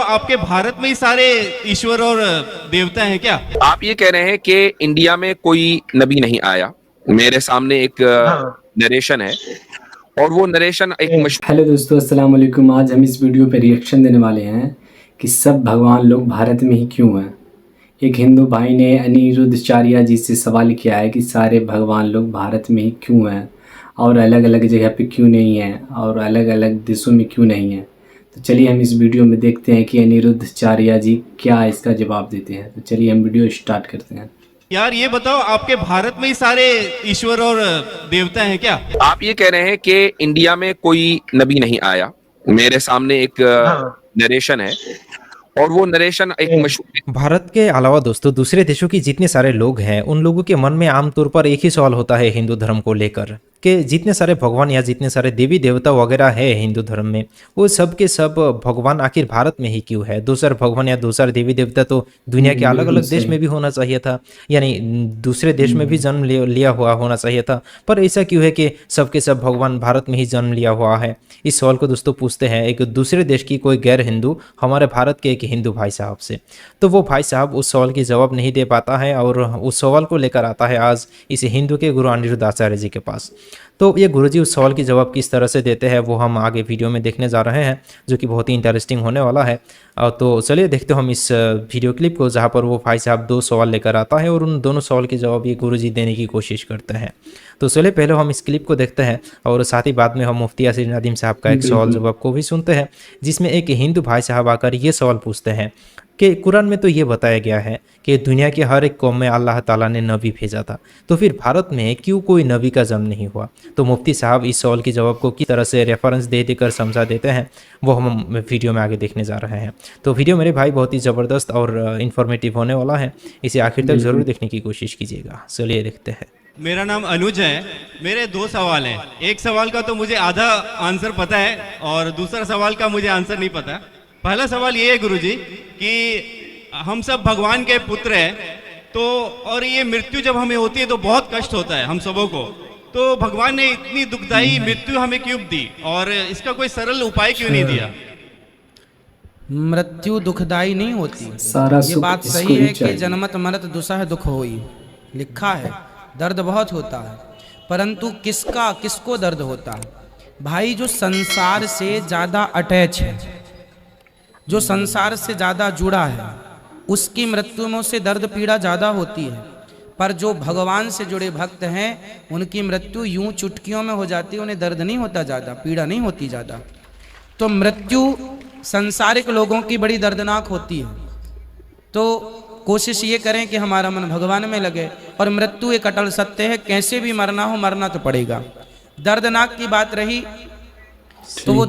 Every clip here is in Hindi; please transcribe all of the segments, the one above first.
आपके भारत में ही सारे ईश्वर और देवता हैं क्या? आप ये कह रहे हैं कि इंडिया में कोई नबी नहीं आया। मेरे सामने एक नरेशन है और वो नरेशन एक हेलो दोस्तों, अस्सलाम वालेकुम। आज हम इस वीडियो पे रिएक्शन देने वाले हैं कि सब भगवान लोग भारत में ही क्यों हैं। एक हिंदू भाई ने अनिरुद्धाचार्य जी से सवाल किया है कि सारे भगवान लोग भारत में ही क्यों हैं और अलग अलग जगह पे क्यों नहीं हैं और अलग अलग देशों में क्यों नहीं हैं। तो चलिए हम इस वीडियो में देखते हैं कि अनिरुद्धाचार्य जी क्या इसका जवाब देते हैं। तो चलिए हम वीडियो स्टार्ट करते हैं। यार ये बताओ, आपके भारत में ही सारे ईश्वर और देवता हैं क्या? आप ये कह रहे हैं कि इंडिया में कोई नबी नहीं आया। मेरे सामने एक नरेशन है और वो नरेशन एक मशहूर। भारत के अलावा दोस्तों दूसरे देशों की जितने सारे लोग हैं उन लोगों के मन में आमतौर पर एक ही सवाल होता है हिंदू धर्म को लेकर कि जितने सारे भगवान या जितने सारे देवी देवता वगैरह है हिंदू धर्म में, वो सब के सब भगवान आखिर भारत में ही क्यों है। दूसरे भगवान या दूसरे देवी देवता तो दुनिया के अलग अलग देश में भी होना चाहिए था, यानी दूसरे देश में भी जन्म लिया हुआ होना चाहिए था। पर ऐसा क्यों है कि सबके सब भगवान भारत में ही जन्म लिया हुआ है। इस सवाल को दोस्तों पूछते हैं एक दूसरे देश की कोई गैर हिंदू हमारे भारत के एक हिंदू भाई साहब से। तो वो भाई साहब उस सवाल की जवाब नहीं दे पाता है और उस सवाल को लेकर आता है आज इस हिंदू के गुरु अनिरुद्धाचार्य जी के पास। तो ये गुरुजी उस सवाल की जवाब किस तरह से देते हैं वो हम आगे वीडियो में देखने जा रहे हैं, जो कि बहुत ही इंटरेस्टिंग होने वाला है। तो चलिए देखते हम इस वीडियो क्लिप को, जहाँ पर वो भाई साहब दो सवाल लेकर आता है और उन दोनों सवाल के जवाब ये गुरुजी देने की कोशिश करते हैं। तो चलिए पहले हम इस क्लिप को देखते हैं और साथ ही बाद में हम मुफ्ती यासीर नदीम साहब का एक सवाल जवाब को भी सुनते हैं, जिसमें एक हिंदू भाई साहब आकर ये सवाल पूछते हैं कि कुरान में तो ये बताया गया है कि दुनिया के हर एक कौम में अल्लाह ताला ने नबी भेजा था, तो फिर भारत में क्यों कोई नबी का जन्म नहीं हुआ। तो मुफ्ती साहब इस सवाल के जवाब को किस तरह से रेफरेंस दे देकर समझा देते हैं वो हम वीडियो में आगे देखने जा रहे हैं। तो वीडियो मेरे भाई बहुत ही ज़बरदस्त और इन्फॉर्मेटिव होने वाला है, इसे आखिर तक ज़रूर देखने की कोशिश कीजिएगा। चलिए देखते हैं। मेरा नाम अनुज है। मेरे दो सवाल हैं। एक सवाल का तो मुझे आधा आंसर पता है और दूसरा सवाल का मुझे आंसर नहीं पता। पहला सवाल ये है गुरुजी कि हम सब भगवान के पुत्र हैं, तो और ये मृत्यु जब हमें होती है तो बहुत कष्ट होता है हम सबों को, तो भगवान ने इतनी दुखदाई मृत्यु हमें क्यों दी और इसका कोई सरल उपाय क्यों नहीं दिया? मृत्यु दुखदाई नहीं होती, सारा ये बात सही है कि जन्मत मरत दुसह दुख होई, लिखा है। दर्द बहुत होता है, परंतु किसको दर्द होता है? भाई जो संसार से ज़्यादा अटैच है, जो संसार से ज़्यादा जुड़ा है, उसकी मृत्यु में उसे दर्द पीड़ा ज़्यादा होती है। पर जो भगवान से जुड़े भक्त हैं उनकी मृत्यु यूं चुटकियों में हो जाती है, उन्हें दर्द नहीं होता ज़्यादा, पीड़ा नहीं होती ज़्यादा। तो मृत्यु संसारिक लोगों की बड़ी दर्दनाक होती है। तो कोशिश ये करें कि हमारा मन भगवान में लगे, और मृत्यु एक अटल सत्य है, कैसे भी मरना हो मरना तो पड़ेगा। दर्दनाक की बात रही तो वो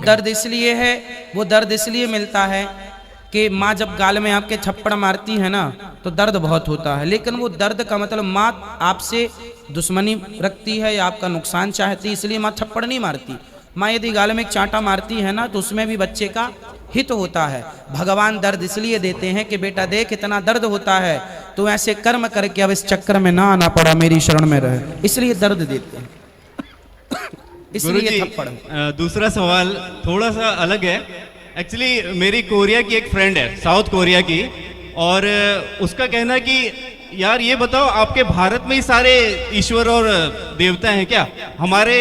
दर्द इसलिए मिलता है कि माँ जब गाल में आपके छप्पड़ मारती है ना तो दर्द बहुत होता है, लेकिन वो दर्द का मतलब माँ आपसे दुश्मनी रखती है या आपका नुकसान चाहती है, इसलिए माँ छप्पड़ नहीं मारती। माँ यदि गाल में एक चांटा मारती है ना तो उसमें भी बच्चे का हित होता है। भगवान दर्द इसलिए देते हैं कि बेटा देख इतना दर्द होता है, तो ऐसे कर्म करके अब इस चक्कर में ना आना पड़ा, मेरी शरण में रहे, इसलिए दर्द देते हैं, इसलिए थप्पड़। दूसरा सवाल थोड़ा सा अलग है। एक्चुअली मेरी कोरिया की एक फ्रेंड है, साउथ कोरिया की, और उसका कहना है कि यार ये बताओ, आपके भारत में ही सारे ईश्वर और देवता हैं क्या? हमारे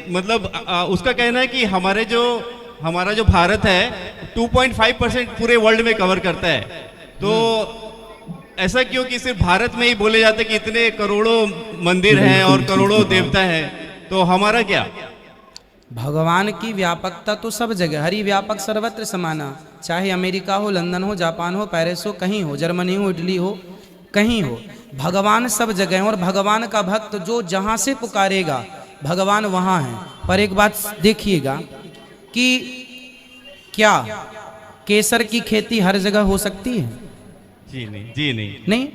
मतलब उसका कहना है कि हमारा जो भारत है 2.5% पूरे वर्ल्ड में कवर करता है, तो ऐसा क्यों कि सिर्फ भारत में ही बोले जाते कि इतने करोड़ों मंदिर हैं और करोड़ों देवता हैं, तो हमारा क्या? भगवान की व्यापकता तो सब जगह, हरि व्यापक सर्वत्र समाना, चाहे अमेरिका हो, लंदन हो, जापान हो, पेरिस हो, कहीं हो, जर्मनी हो, इटली हो, कहीं हो, भगवान सब जगह है। और भगवान का भक्त जो जहाँ से पुकारेगा भगवान वहाँ है। पर एक बात देखिएगा कि क्या केसर की खेती हर जगह हो सकती है? जी नहीं।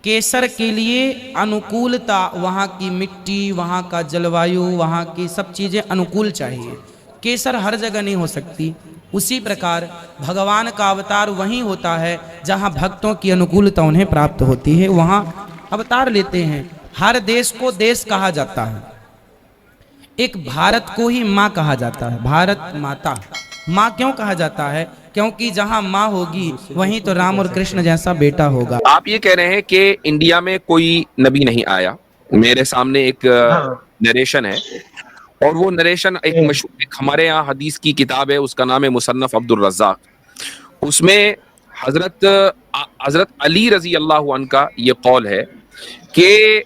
केसर के लिए अनुकूलता, वहाँ की मिट्टी, वहाँ का जलवायु, वहाँ की सब चीज़ें अनुकूल चाहिए। केसर हर जगह नहीं हो सकती। उसी प्रकार भगवान का अवतार वहीं होता है जहाँ भक्तों की अनुकूलता उन्हें प्राप्त होती है, वहाँ अवतार लेते हैं। हर देश को देश कहा जाता है, एक भारत को ही माँ कहा जाता है, भारत माता। माँ क्यों कहा जाता है? क्योंकि जहाँ माँ होगी वहीं तो राम और कृष्ण जैसा बेटा होगा। आप ये कह रहे हैं कि इंडिया में कोई नबी नहीं आया। मेरे सामने एक नरेशन है और वो नरेशन एक मशहूर, एक हमारे यहाँ हदीस की किताब है, उसका नाम है मुसन्नफ अब्दुल रज़्ज़ाक़। उसमें हजरत अली रजी अल्लाह अन्हु का ये कौल है कि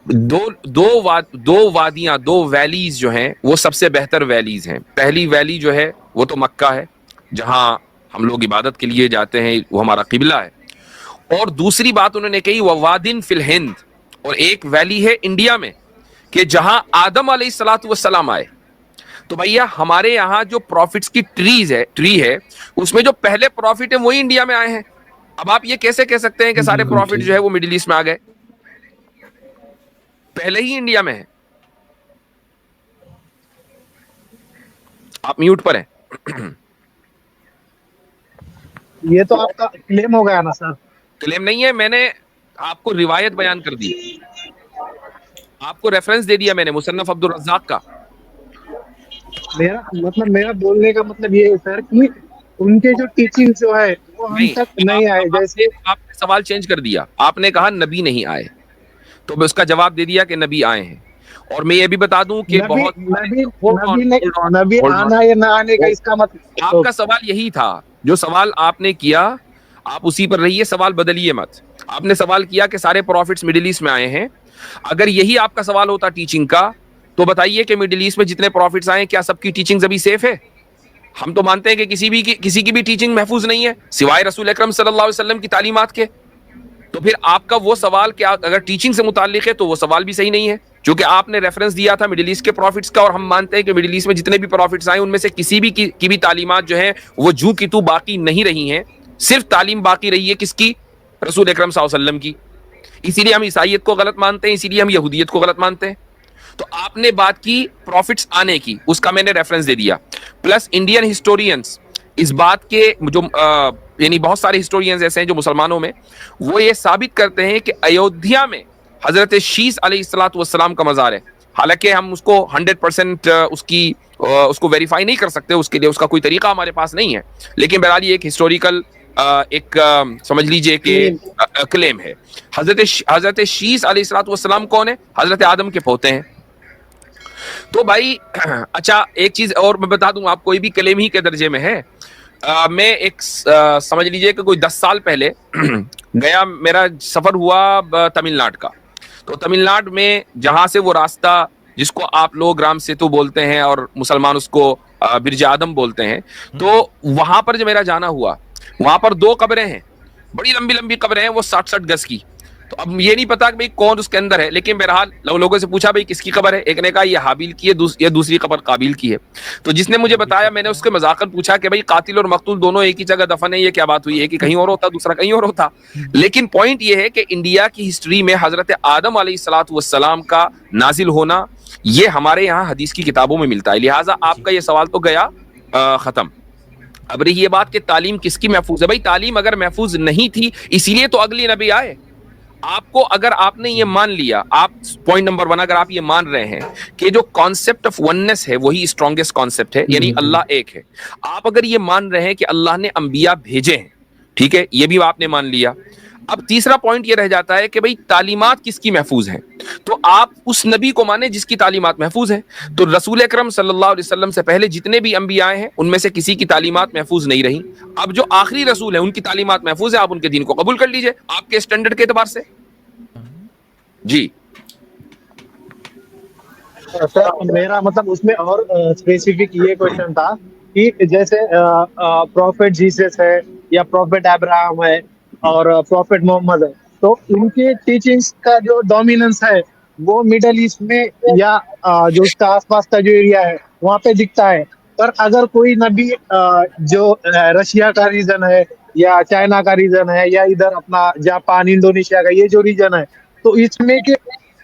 दो वादियां, दो वैलीज जो हैं वो सबसे बेहतर वैलीज हैं। पहली वैली जो है वो तो मक्का है, जहां हम लोग इबादत के लिए जाते हैं, वो हमारा किबला है। और दूसरी बात उन्होंने कही वह वादिन फिल हिंद, और एक वैली है इंडिया में कि जहां आदम अलैहिस्सलातु वस्सलाम आए। तो भैया हमारे यहाँ जो प्रॉफिट्स की ट्री है उसमें जो पहले प्रॉफिट है वही इंडिया में आए हैं। अब आप ये कैसे कह सकते हैं कि सारे प्रॉफिट जो है वो मिडिल ईस्ट में आ गए? पहले ही इंडिया में है। आप म्यूट पर हैं। ये तो आपका क्लेम हो गया ना सर। क्लेम नहीं है, मैंने आपको रिवायत बयान कर दी, आपको रेफरेंस दे दिया मैंने मुसन्नफ अब्दुल रज़्ज़ाक़ का। मेरा बोलने का मतलब ये है सर कि उनके जो टीचिंग जो है वो हम तक नहीं आए। जैसे आपने सवाल चेंज कर दिया, आपने कहा नबी नहीं आए, तो मैं उसका जवाब दे दिया कि नबी आए हैं। और मैं ये भी बता दूं कि बहुत नबी आना या ना आने का इसका मतलब, आपका सवाल यही था, जो सवाल आपने किया आप उसी पर रहिए, सवाल बदलिए मत। आपने सवाल किया कि सारे प्रॉफिट्स मिडिल ईस्ट में आए हैं। अगर यही आपका सवाल होता टीचिंग का, तो बताइए कि मिडिल ईस्ट में जितने प्रॉफिट्स आए क्या सबकी टीचिंग अभी सेफ है? हम तो मानते हैं कि किसी की भी टीचिंग महफूज नहीं है सिवाय रसूल अकरम सल्लल्लाहु अलैहि वसल्लम की तालीमात के। तो फिर आपका वो सवाल क्या अगर टीचिंग से मुताल्लिक है तो वो सवाल भी सही नहीं है, क्योंकि आपने रेफरेंस दिया था मिडिल ईस्ट के प्रॉफिट्स का, और हम मानते हैं कि मिडिल ईस्ट में जितने भी प्रॉफिट्स आए उनमें से किसी भी की भी तालीमात जो है वो जू की तू बाकी नहीं रही हैं। सिर्फ तालीम बाकी रही है किसकी? रसूल अकरम सल्लल्लाहु अलैहि वसल्लम की। इसीलिए हम ईसाइयत को गलत मानते हैं, इसीलिए हम यहूदियत को गलत मानते हैं। तो आपने बात की प्रॉफिट्स आने की, उसका मैंने रेफरेंस दे दिया। प्लस इंडियन हिस्टोरियंस इस बात के जो यानी बहुत सारे हिस्टोरियंस ऐसे हैं जो मुसलमानों में, वो ये साबित करते हैं कि अयोध्या में हजरत शीस अलैहिस्सलातु वस्सलाम का मज़ार है। हालांकि हम उसको 100% उसको वेरीफाई नहीं कर सकते, उसके लिए उसका कोई तरीका हमारे पास नहीं है, लेकिन बहरहाल ये एक हिस्टोरिकल समझ लीजिए कि क्लेम है। हजरत शीस अलैहिस्सलातु वस्सलाम कौन है? हजरत आदम के पोते हैं। तो भाई अच्छा एक चीज और मैं बता दूं, आप कोई भी क्लेम ही के दर्जे में है। मैं एक समझ लीजिए कि कोई 10 साल पहले गया, मेरा सफर हुआ तमिलनाडु का। तो तमिलनाडु में जहां से वो रास्ता जिसको आप लोग राम सेतु बोलते हैं और मुसलमान उसको बिरज आदम बोलते हैं, तो वहां पर जो मेरा जाना हुआ, वहां पर 2 कब्रें हैं, बड़ी लंबी लंबी कब्रें हैं, वो 60-60 गज की। तो अब ये नहीं पता कि भाई कौन उसके अंदर है, लेकिन बहरहाल लोगों से पूछा भाई किसकी कब्र है, एक ने कहा ये हाबिल की है, ये दूसरी कब्र काबिल की है। तो जिसने मुझे बताया, मैंने उसके मजाकन पूछा कि भाई कातिल और मकतूल दोनों एक ही जगह दफन है, ये क्या बात हुई है कि कहीं और होता दूसरा कहीं और होता। लेकिन पॉइंट ये है कि इंडिया की हिस्ट्री में हजरत आदम अलैहिस्सलातु वस्सलाम का नाजिल होना ये हमारे यहाँ हदीस की किताबों में मिलता है। लिहाजा आपका ये सवाल तो गया खत्म। अब रही ये बात कि तालीम किसकी महफूज है, भाई तालीम अगर महफूज नहीं थी इसीलिए तो अगली नबी आए। आपको अगर आपने ये मान लिया, आप पॉइंट नंबर 1 अगर आप ये मान रहे हैं कि जो कॉन्सेप्ट ऑफ वननेस है वही स्ट्रॉन्गेस्ट कॉन्सेप्ट है, यानी अल्लाह एक है, आप अगर ये मान रहे हैं कि अल्लाह ने अंबिया भेजे हैं, ठीक है, ये भी आपने मान लिया। अब तीसरा पॉइंट ये रह जाता है कि भाई तालीमात किसकी महफूज हैं, तो आप उस नबी को माने जिसकी तालीमात महफूज है। तो रसूल अकरम सल्लल्लाहु अलैहि वसल्लम से पहले जितने भी अंबिया आए हैं उनमें से किसी की तालीमात महफूज नहीं रही। अब जो आखिरी रसूल है उनकी तालीमात महफूज है, आप उनके दीन को कबूल कर लीजिए आपके स्टैंडर्ड के एतबार से। जी सर, मेरा मतलब उसमें और स्पेसिफिक ये क्वेश्चन था कि जैसे प्रॉफिट जीसस है या प्रॉफिट अब्राहम है और प्रॉफिट मोहम्मद है, तो उनके टीचिंग्स का जो डोमिनेंस है वो मिडल ईस्ट में या जो उसका आसपास का जो एरिया है वहाँ पे दिखता है। पर अगर कोई नबी जो रशिया का रीजन है या चाइना का रीजन है या इधर अपना जापान इंडोनेशिया का ये जो रीजन है, तो इसमें के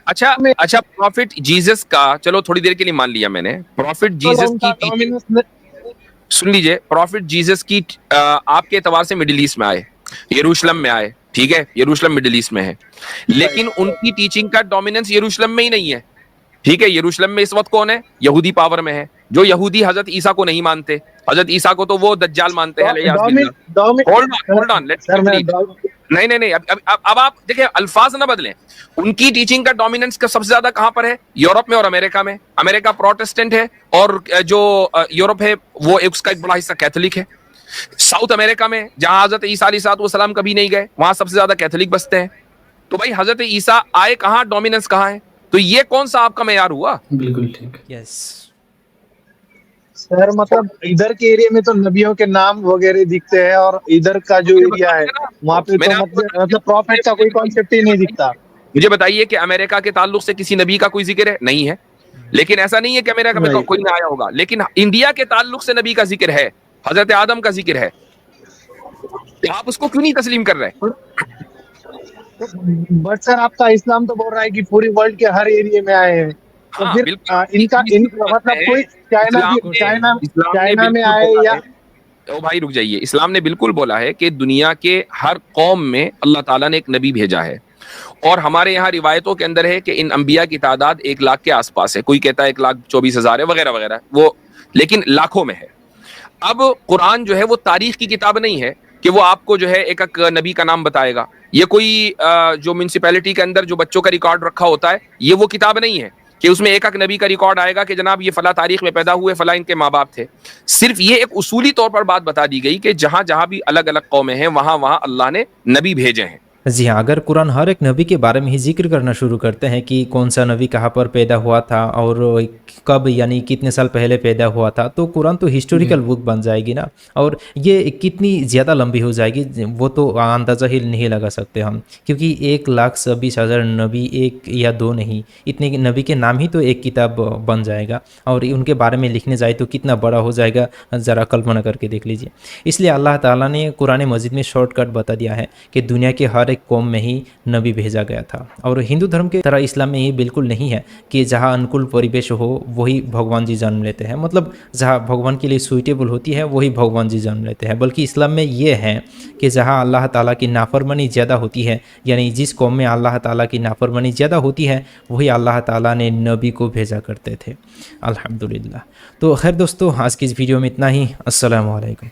अच्छा प्रॉफिट जीसस का, चलो थोड़ी देर के लिए मान लिया मैंने, प्रॉफिट जीसस की सुन लीजिए, प्रॉफिट जीसस की आपके एतबार से मिडिल ईस्ट में आए, यरूशलेम में आए, ठीक है, यरूशलेम मिडिल ईस्ट में है, लेकिन उनकी टीचिंग का डोमिनेंस यरूशलेम में ही नहीं है, ठीक है। यरूशलेम में इस वक्त कौन है? यहूदी पावर में है। जो यहूदी हजरत ईसा को नहीं मानते, हजरत ईसा को तो वो दज्जाल मानते हैं। Hold on, let's complete. नहीं नहीं नहीं, अब आप देखिए, अल्फाज ना बदलें। उनकी टीचिंग का डोमिनेंस का सबसे ज्यादा कहां पर है? यूरोप में और अमेरिका में। अमेरिका प्रोटेस्टेंट है और जो यूरोप है वो उसका एक बड़ा हिस्सा कैथोलिक है। साउथ अमेरिका में जहां हजरत ईसा अलैहिस्सलाम कभी नहीं गए, वहां सबसे ज्यादा कैथोलिक बसते हैं। तो भाई हजरत ईसा आए कहां, डोमिनेंस कहां है? तो ये कौन सा आपका मेयार हुआ? बिल्कुल ठीक। यस सर मतलब इधर के एरिया में तो नबियों के नाम वगैरह दिखते हैं, और इधर का जो एरिया है वहाँ पे तो मतलब प्रॉफिट का कोई कॉन्सेप्ट ही नहीं दिखता। मुझे बताइए कि अमेरिका के ताल्लुक से किसी नबी का कोई जिक्र है? नहीं है। लेकिन ऐसा नहीं है कि अमेरिका में कोई ना आया होगा, लेकिन इंडिया के ताल्लुक से नबी का जिक्र है, हजरत आदम का जिक्र है। तो आप उसको क्यों नहीं तस्लीम कर रहे? बट सर आपका इस्लाम तो बोल रहा है कि पूरी वर्ल्ड के हर एरिया में आए हैं, तो हाँ, फिर बिल्कुल। इनका मतलब कोई चाइना में आए या ओ भाई रुक जाइए, इस्लाम ने बिल्कुल बोला है कि दुनिया के हर कौम में अल्लाह ताला ने एक नबी भेजा है। और हमारे यहाँ रिवायतों के अंदर है कि इन अंबिया की तादाद 1 लाख के आसपास है, कोई कहता है 1,24,000 है वगैरह वगैरह, वो लेकिन लाखों में है। अब कुरान जो है वो तारीख की किताब नहीं है कि वो आपको जो है एक एक नबी का नाम बताएगा। ये कोई जो म्यूनिसिपैलिटी के अंदर जो बच्चों का रिकॉर्ड रखा होता है, ये वो किताब नहीं है कि उसमें एक एक नबी का रिकॉर्ड आएगा कि जनाब ये फला तारीख में पैदा हुए, फला इनके माँ बाप थे। सिर्फ ये एक उसूली तौर पर बात बता दी गई कि जहां जहां भी अलग अलग कौमें हैं वहां वहां अल्लाह ने नबी भेजे हैं। जी हाँ, अगर कुरान हर एक नबी के बारे में ही जिक्र करना शुरू करते हैं कि कौन सा नबी कहाँ पर पैदा हुआ था और कब यानी कितने साल पहले पैदा हुआ था, तो कुरान तो हिस्टोरिकल बुक बन जाएगी ना। और ये कितनी ज़्यादा लंबी हो जाएगी वो तो अंदाज़ा ही नहीं लगा सकते हम, क्योंकि 1,26,000 नबी, एक या दो नहीं, इतने नबी के नाम ही तो एक किताब बन जाएगा। और उनके बारे में लिखने जाए तो कितना बड़ा हो जाएगा, ज़रा कल्पना करके देख लीजिए। इसलिए अल्लाह ताला ने कुरान मजीद में शॉर्टकट बता दिया है कि दुनिया के हर कौम में ही नबी भेजा गया था। और हिंदू धर्म के तरह इस्लाम में ये बिल्कुल नहीं है कि जहाँ अनुकूल परिवेश हो वही भगवान जी जन्म लेते हैं, मतलब जहाँ भगवान के लिए सूटेबल होती है वही भगवान जी जन्म लेते हैं। बल्कि इस्लाम में ये है कि जहाँ अल्लाह ताला की नाफरमानी ज़्यादा होती है, यानी जिस कौम में अल्लाह ताला की नाफरमानी ज़्यादा होती है वही अल्लाह ताला ने नबी को भेजा करते थे। अल्हम्दुलिल्लाह। तो खैर दोस्तों, आज की इस वीडियो में इतना ही। अस्सलामु अलैकुम।